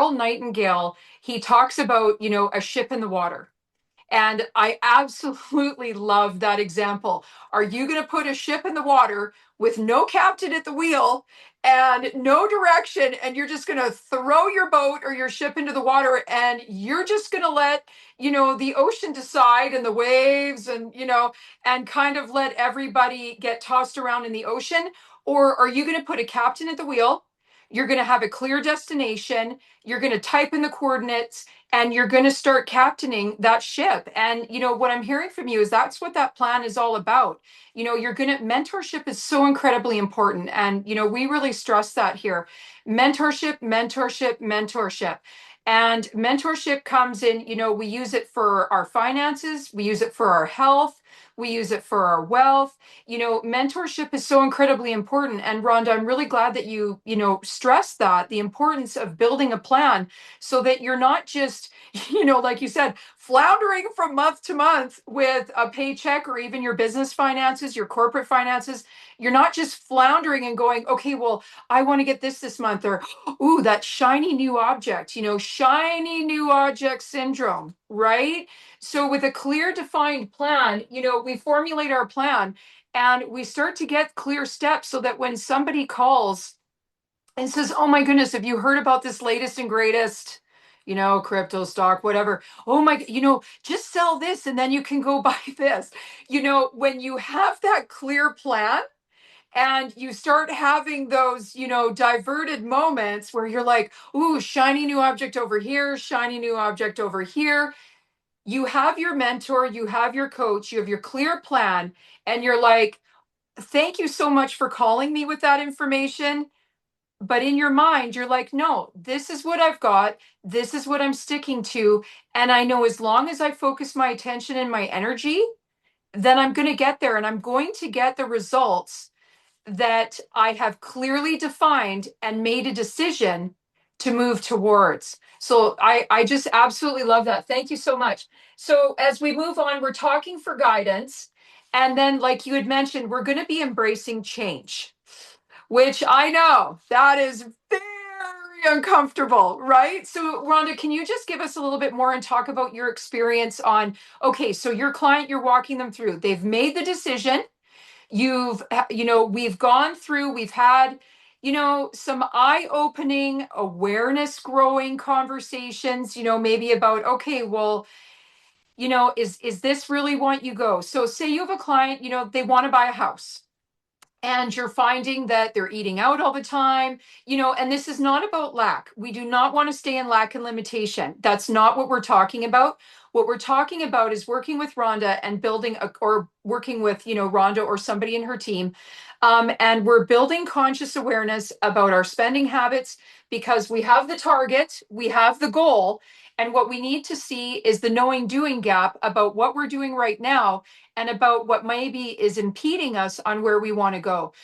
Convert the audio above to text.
Earl Nightingale, he talks about, a ship in the water. And I absolutely love that example. Are you going to put a ship in the water with no captain at the wheel and no direction, and you're just going to throw your boat or your ship into the water and you're just going to let, the ocean decide and the waves and, and kind of let everybody get tossed around in the ocean? Or are you going to put a captain at the wheel? You're going to have a clear destination. You're going to type in the coordinates and you're going to start captaining that ship. And what I'm hearing from you is that's what that plan is all about. Mentorship is so incredibly important, and we really stress that here. Mentorship, mentorship, mentorship. And mentorship comes in, we use it for our finances, we use it for our health, we use it for our wealth. Mentorship is so incredibly important. And Rhonda, I'm really glad that stress that the importance of building a plan so that you're not just, like you said, floundering from month to month with a paycheck or even your business finances, your corporate finances. You're not just floundering and going, okay, well, I want to get this month, or, ooh, that shiny new object, shiny new object syndrome, right? So with a clear defined plan, we formulate our plan and we start to get clear steps so that when somebody calls and says, oh my goodness, have you heard about this latest and greatest, crypto stock, whatever? Oh my, just sell this and then you can go buy this. When you have that clear plan and you start having those, diverted moments where you're like, ooh, shiny new object over here, shiny new object over here. You have your mentor, you have your coach, you have your clear plan, and you're like, thank you so much for calling me with that information. But in your mind, you're like, no, this is what I've got. This is what I'm sticking to. And I know as long as I focus my attention and my energy, then I'm going to get there and I'm going to get the results that I have clearly defined and made a decision to move towards. So I just absolutely love that. Thank you so much. So as we move on, we're talking for guidance. And then, like you had mentioned, we're going to be embracing change, which I know that is very uncomfortable, right? So, Rhonda, can you just give us a little bit more and talk about your experience on, okay, so your client, you're walking them through, they've made the decision. We've gone through, we've had, some eye-opening, awareness growing conversations, maybe about, okay, well, is this really want you go? So say you have a client, they want to buy a house and you're finding that they're eating out all the time, and this is not about lack. We do not want to stay in lack and limitation. That's not what we're talking about. What we're talking about is working with Rhonda and or working with, Rhonda or somebody in her team. And we're building conscious awareness about our spending habits because we have the target, we have the goal, and what we need to see is the knowing doing gap about what we're doing right now and about what maybe is impeding us on where we want to go.